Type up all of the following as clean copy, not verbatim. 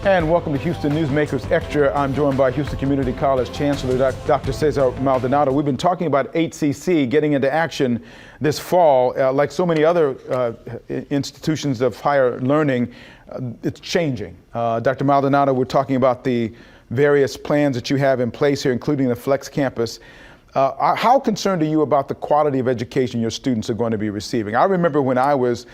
And welcome to Houston Newsmakers Extra. I'm joined by Houston Community College Chancellor Dr. Cesar Maldonado. We've been talking about HCC getting into action this fall. Like so many other institutions of higher learning, it's changing. Dr. Maldonado, we're talking about the various plans that you have in place here, including the Flex Campus. How concerned are you about the quality of education your students are going to be receiving? I remember when I was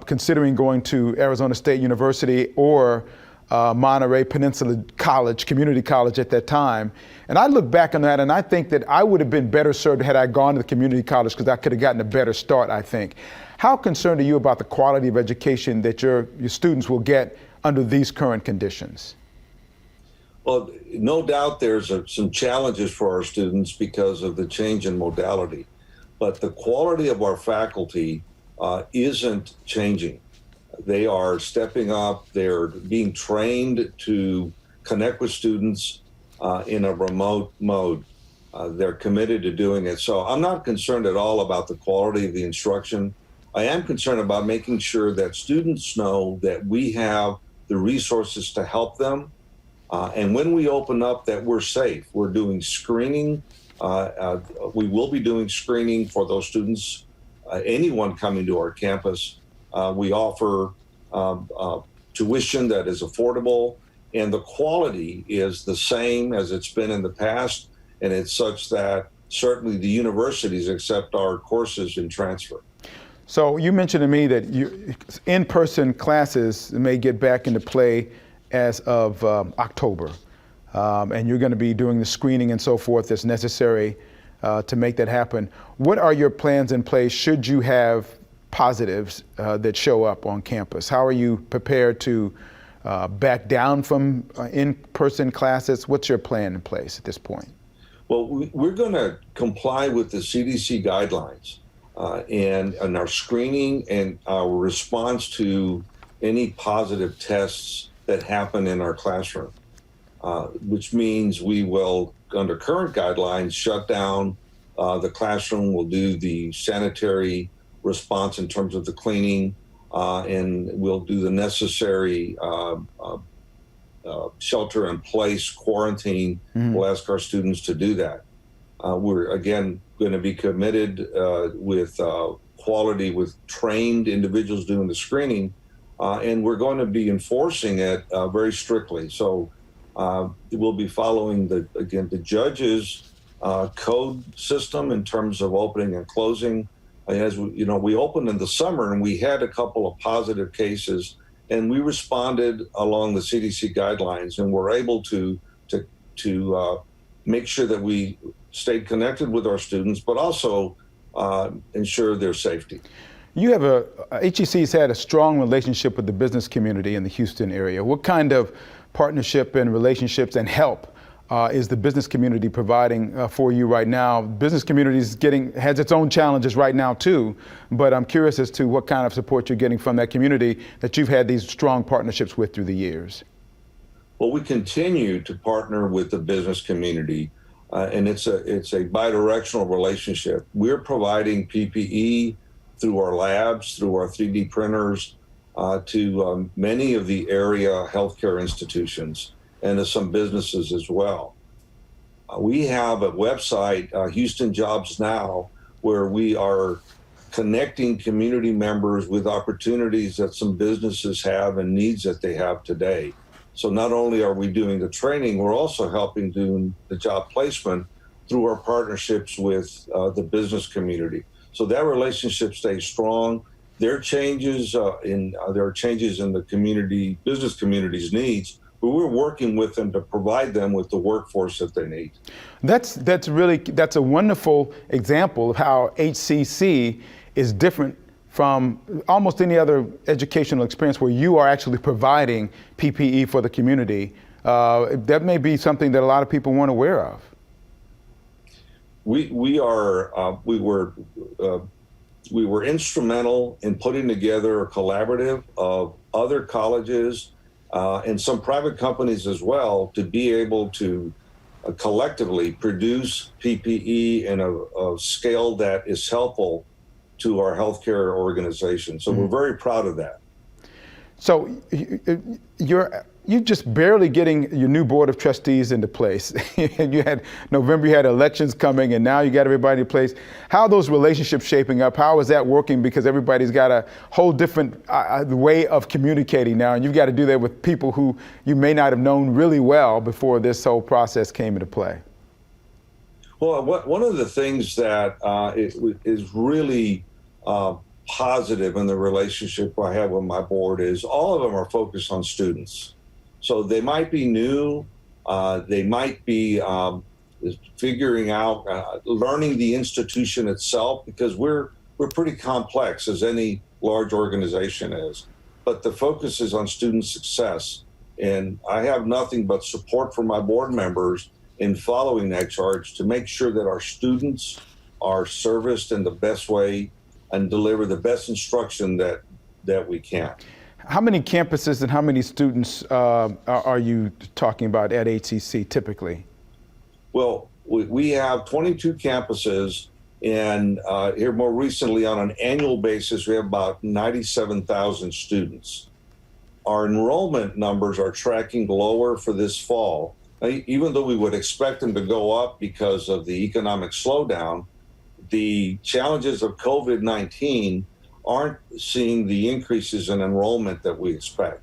considering going to Arizona State University or Monterey Peninsula College, community college at that time. And I look back on that and I think that I would have been better served had I gone to the community college because I could have gotten a better start, I think. How concerned are you about the quality of education that your students will get under these current conditions? Well, no doubt there's some challenges for our students because of the change in modality, but the quality of our faculty isn't changing. They are stepping up, they're being trained to connect with students in a remote mode. They're committed to doing it. So I'm not concerned at all about the quality of the instruction. I am concerned about making sure that students know that we have the resources to help them. And when we open up, that we're safe. We're doing screening. We will be doing screening for those students, anyone coming to our campus. We offer tuition that is affordable, and the quality is the same as it's been in the past, and it's such that certainly the universities accept our courses in transfer. So you mentioned to me that in-person classes may get back into play as of October, and you're going to be doing the screening and so forth that's necessary to make that happen. What are your plans in place should you have positives that show up on campus? How are you prepared to back down from in-person classes? What's your plan in place at this point? Well, we're going to comply with the CDC guidelines and our screening and our response to any positive tests that happen in our classroom, which means we will, under current guidelines, shut down the classroom. We'll do the sanitary response in terms of the cleaning, and we'll do the necessary shelter in place quarantine. We'll ask our students to do that. We're again going to be committed with quality, with trained individuals doing the screening, and we're going to be enforcing it very strictly. So we'll be following the judge's code system in terms of opening and closing. As we opened in the summer and we had a couple of positive cases, and we responded along the CDC guidelines, and we're able to make sure that we stayed connected with our students, but also ensure their safety. You have HEC's had a strong relationship with the business community in the Houston area. What kind of partnership and relationships and help is the business community providing for you right now? Business community has its own challenges right now too, but I'm curious as to what kind of support you're getting from that community that you've had these strong partnerships with through the years. Well, we continue to partner with the business community, and it's a bidirectional relationship. We're providing PPE through our labs, through our 3D printers, to many of the area healthcare institutions and to some businesses as well. We have a website, Houston Jobs Now, where we are connecting community members with opportunities that some businesses have and needs that they have today. So not only are we doing the training, we're also helping do the job placement through our partnerships with the business community. So that relationship stays strong. There are changes in the business community's needs, but we're working with them to provide them with the workforce that they need. That's a wonderful example of how HCC is different from almost any other educational experience where you are actually providing PPE for the community. That may be something that a lot of people weren't aware of. We were instrumental in putting together a collaborative of other colleges and some private companies as well to be able to collectively produce PPE in a scale that is helpful to our healthcare organization. So we're very proud of that. So you just barely getting your new board of trustees into place. You had November, you had elections coming, and now you got everybody in place. How are those relationships shaping up? How is that working? Because everybody's got a whole different way of communicating now, and you've got to do that with people who you may not have known really well before this whole process came into play. Well, one of the things that is really positive in the relationship I have with my board is all of them are focused on students. So they might be new, they might be figuring out, learning the institution itself, because we're pretty complex, as any large organization is. But the focus is on student success. And I have nothing but support from my board members in following that charge to make sure that our students are serviced in the best way and deliver the best instruction that we can. How many campuses and how many students are you talking about at HCC typically? Well, we have 22 campuses, and here more recently on an annual basis, we have about 97,000 students. Our enrollment numbers are tracking lower for this fall, even though we would expect them to go up because of the economic slowdown. The challenges of COVID-19 aren't seeing the increases in enrollment that we expect.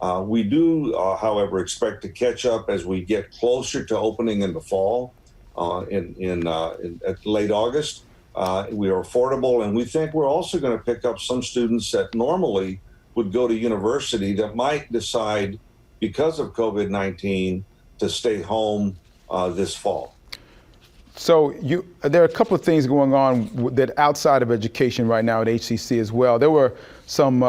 We do, however, expect to catch up as we get closer to opening in the fall, at late August. We are affordable, and we think we're also going to pick up some students that normally would go to university that might decide, because of COVID-19, to stay home this fall. So there are a couple of things going on that outside of education right now at HCC as well. There were some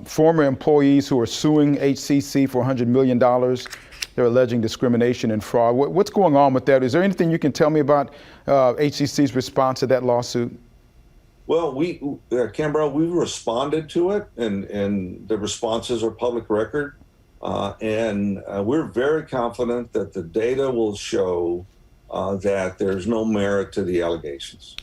former employees who are suing HCC for $100 million. They're alleging discrimination and fraud. What's going on with that? Is there anything you can tell me about HCC's response to that lawsuit? Well, Canberra, we've responded to it, and the responses are public record. And we're very confident that the data will show that there's no merit to the allegations.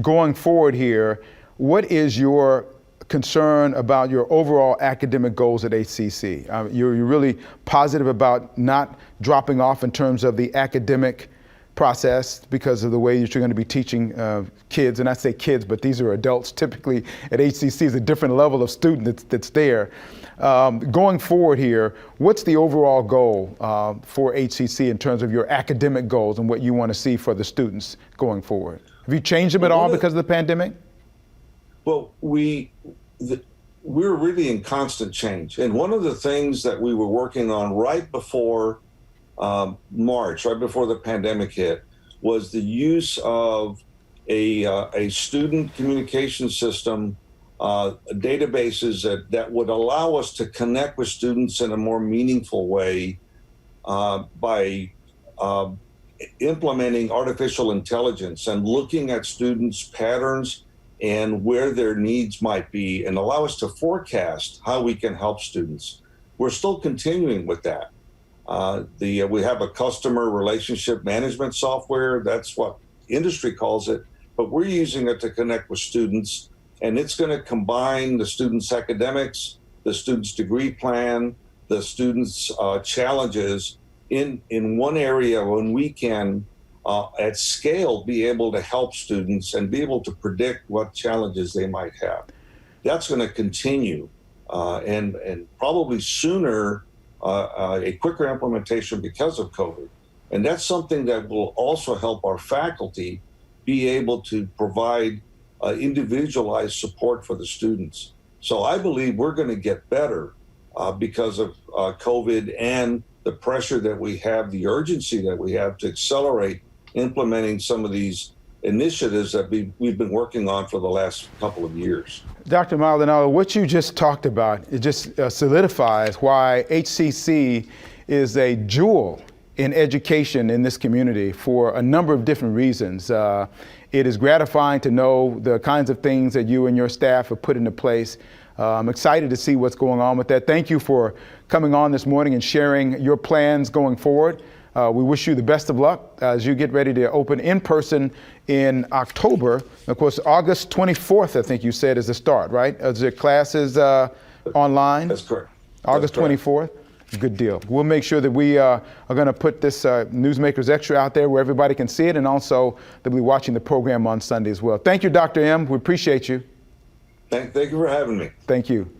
Going forward here, what is your concern about your overall academic goals at HCC? You're really positive about not dropping off in terms of the academic process because of the way that you're going to be teaching kids, and I say kids, but these are adults. Typically at HCC is a different level of student that's there. Going forward here, what's the overall goal for HCC in terms of your academic goals and what you want to see for the students going forward? Have you changed them at all because of the pandemic? Well, we're really in constant change. And one of the things that we were working on right before March, right before the pandemic hit, was the use of a student communication system, databases that would allow us to connect with students in a more meaningful way by implementing artificial intelligence and looking at students' patterns and where their needs might be, and allow us to forecast how we can help students. We're still continuing with that. We have a customer relationship management software. That's what industry calls it, but we're using it to connect with students, and it's going to combine the students' academics, the students' degree plan, the students' challenges in one area when we can, at scale, be able to help students and be able to predict what challenges they might have. That's going to continue, and probably sooner, a quicker implementation because of COVID. And that's something that will also help our faculty be able to provide individualized support for the students. So I believe we're going to get better because of COVID and the pressure that we have, the urgency that we have to accelerate implementing some of these initiatives that we've been working on for the last couple of years. Dr. Maldonado, what you just talked about, it just solidifies why HCC is a jewel in education in this community for a number of different reasons. It is gratifying to know the kinds of things that you and your staff have put into place. I'm excited to see what's going on with that. Thank you for coming on this morning and sharing your plans going forward. We wish you the best of luck as you get ready to open in person in October. Of course, August 24th, I think you said, is the start, right? Is the classes online? That's correct. August That's correct. 24th? Good deal. We'll make sure that we are going to put this Newsmakers Extra out there where everybody can see it, and also they'll be watching the program on Sunday as well. Thank you, Dr. M. We appreciate you. Thank you for having me. Thank you.